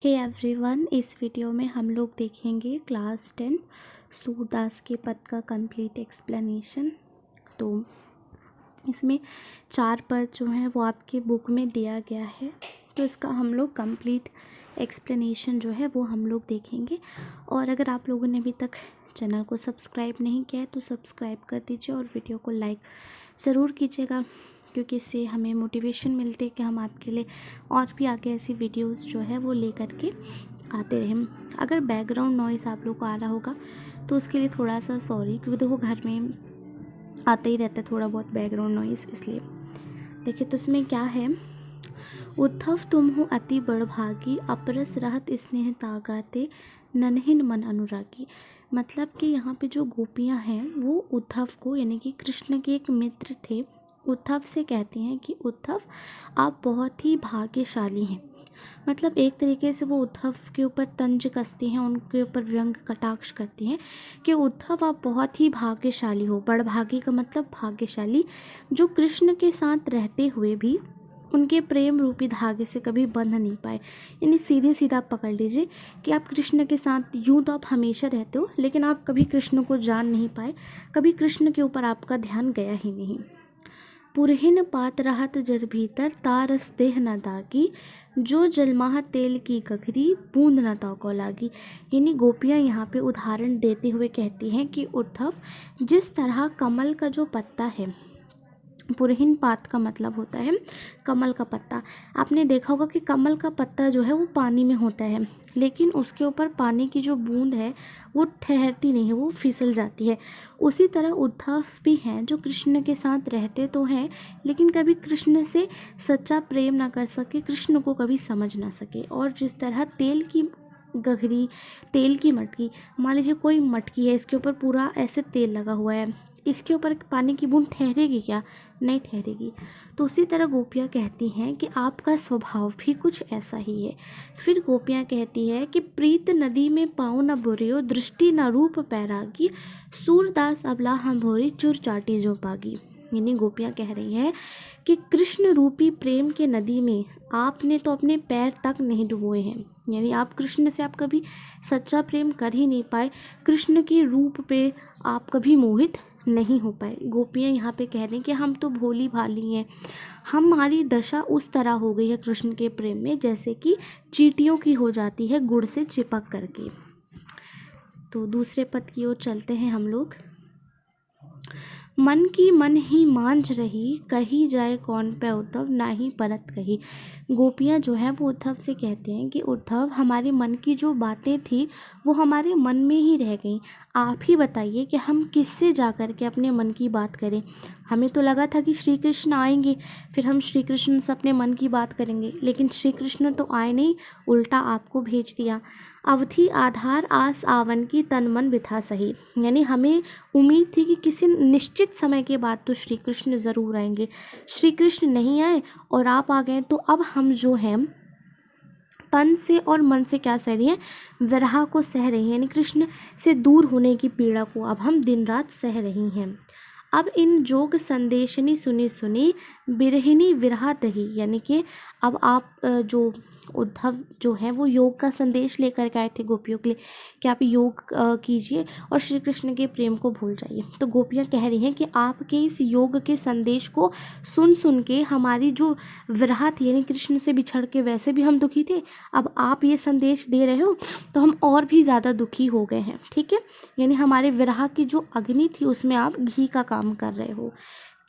Hey everyone, इस video में हम लोग देखेंगे क्लास 10 सूरदास के पद का कंप्लीट एक्सप्लेनेशन। तो इसमें 4 पद जो हैं वो आपके बुक में दिया गया है, तो इसका हम लोग कंप्लीट एक्सप्लेनेशन जो है वो हम लोग देखेंगे। और अगर आप लोगों ने अभी तक चैनल को सब्सक्राइब नहीं किया है तो सब्सक्राइब कर दीजिए और वीडियो को लाइक ज़रूर कीजिएगा, क्योंकि इससे हमें मोटिवेशन मिलती है कि हम आपके लिए और भी आगे ऐसी वीडियोस जो है वो लेकर के आते रहें। अगर बैकग्राउंड नॉइज़ आप लोग को आ रहा होगा तो उसके लिए थोड़ा सा सॉरी, क्योंकि देखो घर में आता ही रहता है थोड़ा बहुत बैकग्राउंड नॉइज़, इसलिए। देखिए तो इसमें क्या है, उद्धव तुम हो अति बड़भागी, अपरस रहत स्नेह तागाते, ननहिन मन अनुरागी। मतलब कि यहाँ पे जो गोपियाँ हैं वो उद्धव को, यानी कि कृष्ण के एक मित्र थे, उद्धव से कहती हैं कि उद्धव आप बहुत ही भाग्यशाली हैं। मतलब एक तरीके से वो उद्धव के ऊपर तंज कसती हैं, उनके ऊपर व्यंग कटाक्ष करती हैं कि उद्धव आप बहुत ही भाग्यशाली हो। बड़भागी का मतलब भाग्यशाली, जो कृष्ण के साथ रहते हुए भी उनके प्रेम रूपी धागे से कभी बंध नहीं पाए। यानी सीधे सीधा आप पकड़ लीजिए कि आप कृष्ण के साथ यूँ तो आप हमेशा रहते हो, लेकिन आप कभी कृष्ण को जान नहीं पाए, कभी कृष्ण के ऊपर आपका ध्यान गया ही नहीं। पुरहिन पात रहत जर भीतर, तारस देह न दागी, जो जलमाह तेल की गगरी, बूंद न ताको लागी। यानी गोपियाँ यहाँ पे उदाहरण देते हुए कहती हैं कि उद्धव, जिस तरह कमल का जो पत्ता है, पुरहिन पात का मतलब होता है कमल का पत्ता। आपने देखा होगा कि कमल का पत्ता जो है वो पानी में होता है, लेकिन उसके ऊपर पानी की जो बूंद है वो ठहरती नहीं है, वो फिसल जाती है। उसी तरह उद्धव भी हैं, जो कृष्ण के साथ रहते तो हैं लेकिन कभी कृष्ण से सच्चा प्रेम ना कर सके, कृष्ण को कभी समझ ना सके। और जिस तरह तेल की गगरी, तेल की मटकी, मान लीजिए कोई मटकी है, इसके ऊपर पूरा ऐसे तेल लगा हुआ है, इसके ऊपर पानी की बूंद ठहरेगी क्या? नहीं ठहरेगी। तो उसी तरह गोपियाँ कहती हैं कि आपका स्वभाव भी कुछ ऐसा ही है। फिर गोपियाँ कहती है कि प्रीत नदी में पाँव न बुरियो, दृष्टि न रूप पैरागी, सूरदास अबला हम भोरी, चुर चाटी जो पागी। यानी गोपियाँ कह रही हैं कि कृष्ण रूपी प्रेम के नदी में आपने तो अपने पैर तक नहीं डुबोए हैं। यानी आप कृष्ण से आप कभी सच्चा प्रेम कर ही नहीं पाए, कृष्ण के रूप पे आप कभी मोहित नहीं हो पाए। गोपियाँ यहाँ पे कह रही हैं कि हम तो भोली भाली हैं, हमारी दशा उस तरह हो गई है कृष्ण के प्रेम में जैसे कि चींटियों की हो जाती है गुड़ से चिपक करके। तो दूसरे पद की ओर चलते हैं हम लोग। मन की मन ही मांझ रही, कही जाए कौन पे उद्धव, ना ही परत कही। गोपियाँ जो है वो उद्धव से कहते हैं कि उद्धव, हमारे मन की जो बातें थी वो हमारे मन में ही रह गई। आप ही बताइए कि हम किससे जा कर के अपने मन की बात करें। हमें तो लगा था कि श्री कृष्ण आएंगे, फिर हम श्री कृष्ण से अपने मन की बात करेंगे, लेकिन श्री कृष्ण तो आए नहीं, उल्टा आपको भेज दिया। अवधि आधार आस आवन की, तन मन बिथा सही। यानी हमें उम्मीद थी कि किसी निश्चित समय के बाद तो श्री कृष्ण ज़रूर आएंगे, श्री कृष्ण नहीं आए और आप आ गए, तो अब हम जो हैं तन से और मन से क्या सह रही हैं? विरह को सह रही हैं, यानी कृष्ण से दूर होने की पीड़ा को अब हम दिन रात सह रही हैं। अब इन जोग संदेशनी सुनी सुनी, बिरहिनी विरहा दही। यानी कि अब आप जो उद्धव जो है वो योग का संदेश लेकर के आए थे गोपियों के लिए कि आप योग कीजिए और श्री कृष्ण के प्रेम को भूल जाइए। तो गोपियाँ कह रही हैं कि आपके इस योग के संदेश को सुन सुन के हमारी जो विरह थी, यानी कृष्ण से बिछड़ के वैसे भी हम दुखी थे, अब आप ये संदेश दे रहे हो तो हम और भी ज़्यादा दुखी हो गए हैं। ठीक है, यानी हमारे विरह की जो अग्नि थी उसमें आप घी का काम कर रहे हो।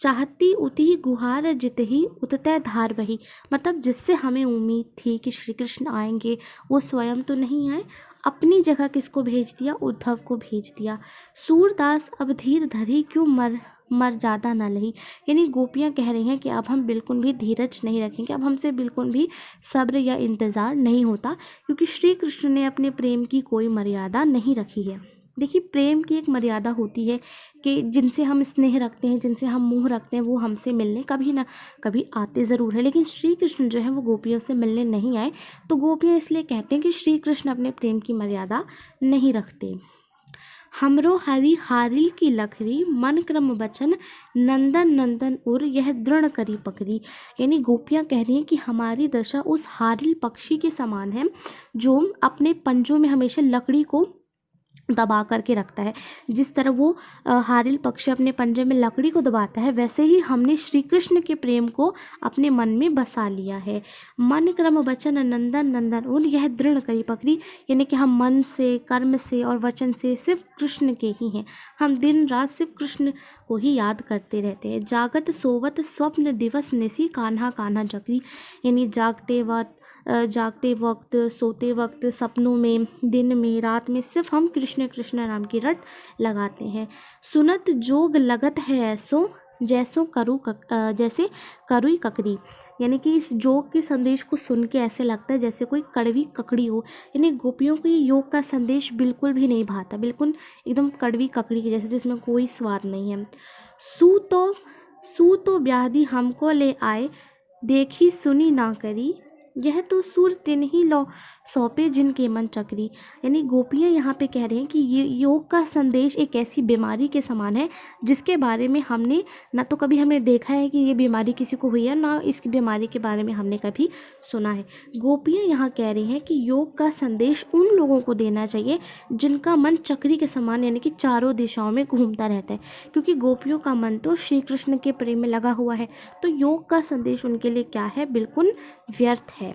चाहती उती गुहार जितही, उततै धार बही। मतलब जिससे हमें उम्मीद थी कि श्री कृष्ण आएंगे, वो स्वयं तो नहीं आए, अपनी जगह किसको भेज दिया? उद्धव को भेज दिया। सूरदास अब धीर धरी, क्यों मर ज़्यादा ना लही। यानी गोपियाँ कह रही हैं कि अब हम बिल्कुल भी धीरज नहीं रखेंगे, अब हमसे बिल्कुल भी सब्र या इंतज़ार नहीं होता, क्योंकि श्री कृष्ण ने अपने प्रेम की कोई मर्यादा नहीं रखी है। देखिए, प्रेम की एक मर्यादा होती है कि जिनसे हम स्नेह रखते हैं, जिनसे हम मोह रखते हैं, वो हमसे मिलने कभी ना कभी आते ज़रूर है, लेकिन श्री कृष्ण जो है वो गोपियों से मिलने नहीं आए। तो गोपियाँ इसलिए कहते हैं कि श्री कृष्ण अपने प्रेम की मर्यादा नहीं रखते। हमरो हरि हारिल की लखरी, मन क्रम वचन नंदन नंदन उर, यह दृढ़ करी पकड़ी। यानी गोपियाँ कह रही हैं कि हमारी दशा उस हारिल पक्षी के समान है जो अपने पंजों में हमेशा लकड़ी को दबा करके रखता है। जिस तरह वो हारिल पक्षी अपने पंजे में लकड़ी को दबाता है, वैसे ही हमने श्री कृष्ण के प्रेम को अपने मन में बसा लिया है। मन क्रम वचन नंदन नंदन उन, यह दृढ़ करी पकड़ी। यानी कि हम मन से, कर्म से और वचन से सिर्फ कृष्ण के ही हैं। हम दिन रात सिर्फ कृष्ण को ही याद करते रहते हैं। जागत सोवत स्वप्न दिवस निसी, कान्हा कान्हा जकरी। यानी जागते वक्त, सोते वक्त, सपनों में, दिन में, रात में सिर्फ हम कृष्ण कृष्ण नाम की रट लगाते हैं। सुनत जोग लगत है ऐसो, जैसे करुई ककड़ी। यानी कि इस योग के संदेश को सुन के ऐसे लगता है जैसे कोई कड़वी ककड़ी हो। यानी गोपियों को ये योग का संदेश बिल्कुल भी नहीं भाता, बिल्कुल एकदम कड़वी ककड़ी के जैसे, जिसमें कोई स्वाद नहीं है। सू तो व्याधि हमको ले आए, देखी सुनी ना करी, यह तो सुर तिन ही लो सौंपे जिनके मन चक्री। यानी गोपियाँ यहाँ पे कह रही हैं कि ये योग का संदेश एक ऐसी बीमारी के समान है जिसके बारे में हमने ना तो कभी हमने देखा है कि ये बीमारी किसी को हुई है, ना इसकी बीमारी के बारे में हमने कभी सुना है। गोपियाँ यहाँ कह रही हैं कि योग का संदेश उन लोगों को देना चाहिए जिनका मन चक्री के समान, यानी कि चारों दिशाओं में घूमता रहता है, क्योंकि गोपियों का मन तो श्री कृष्ण के प्रेम में लगा हुआ है। तो योग का संदेश उनके लिए क्या है, बिल्कुल व्यर्थ है।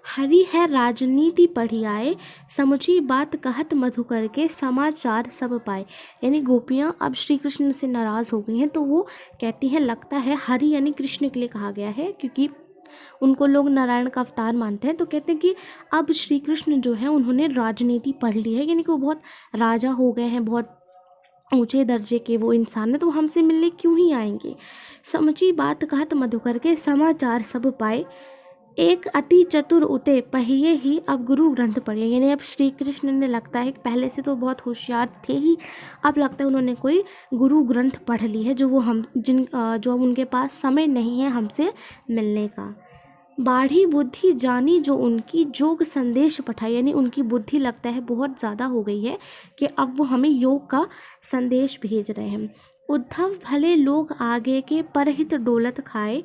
हरि है राजनीति पढ़ियाए, समुची बात कहत मधुकर के, समाचार सब पाए। यानी गोपियाँ अब श्री कृष्ण से नाराज़ हो गई हैं, तो वो कहती हैं लगता है हरि यानी कृष्ण के लिए कहा गया है, क्योंकि उनको लोग नारायण का अवतार मानते हैं। तो कहते हैं कि अब श्री कृष्ण जो है उन्होंने राजनीति पढ़ ली है, यानी कि वो बहुत राजा हो गए हैं, बहुत ऊंचे दर्जे के वो इंसान है, तो हमसे मिलने क्यों ही आएंगे। समुची बात कहत मधुकर के, समाचार सब पाए, एक अति चतुर उते पहिए ही, अब गुरु ग्रंथ पढ़े। यानी अब श्री कृष्ण ने लगता है पहले से तो बहुत होशियार थे ही, अब लगता है उन्होंने कोई गुरु ग्रंथ पढ़ ली है जो उनके पास समय नहीं है हमसे मिलने का। बाढ़ी बुद्धि जानी जो उनकी, जोग संदेश पठाई। यानी उनकी बुद्धि लगता है बहुत ज़्यादा हो गई है कि अब वो हमें योग का संदेश भेज रहे हैं। उद्धव भले लोग आगे के, परहित डोलत खाए,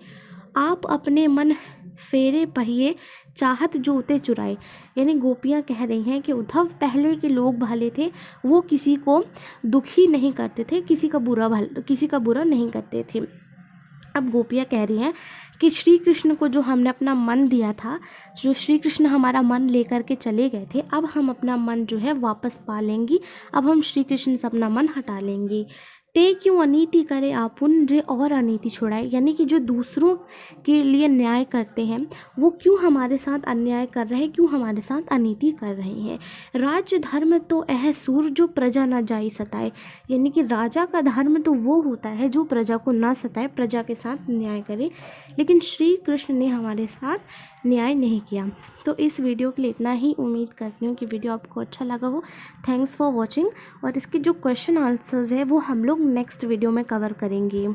आप अपने मन फेरे पहिए, चाहत जो उते चुराए। यानी गोपियाँ कह रही हैं कि उद्धव पहले के लोग भले थे, वो किसी को दुखी नहीं करते थे, किसी का बुरा नहीं करते थे। अब गोपियाँ कह रही हैं कि श्री कृष्ण को जो हमने अपना मन दिया था, जो श्री कृष्ण हमारा मन लेकर के चले गए थे, अब हम अपना मन जो है वापस पा लेंगी, अब हम श्री कृष्ण से अपना मन हटा लेंगी। ते क्यों अनीति करे आपुन, जे और अनीति छुड़ाए। यानी कि जो दूसरों के लिए न्याय करते हैं वो क्यों हमारे साथ अन्याय कर रहे हैं, क्यों हमारे साथ अनीति कर रहे हैं। राज्य धर्म तो यह सूर, जो प्रजा न जाई सताए। यानी कि राजा का धर्म तो वो होता है जो प्रजा को ना सताए, प्रजा के साथ न्याय करे, लेकिन श्री कृष्ण ने हमारे साथ न्याय नहीं किया। तो इस वीडियो के लिए इतना ही। उम्मीद करती हूँ कि वीडियो आपको अच्छा लगा हो। Thanks for watching. और इसके जो क्वेश्चन आंसर्स है वो हम लोग नेक्स्ट वीडियो में कवर करेंगे।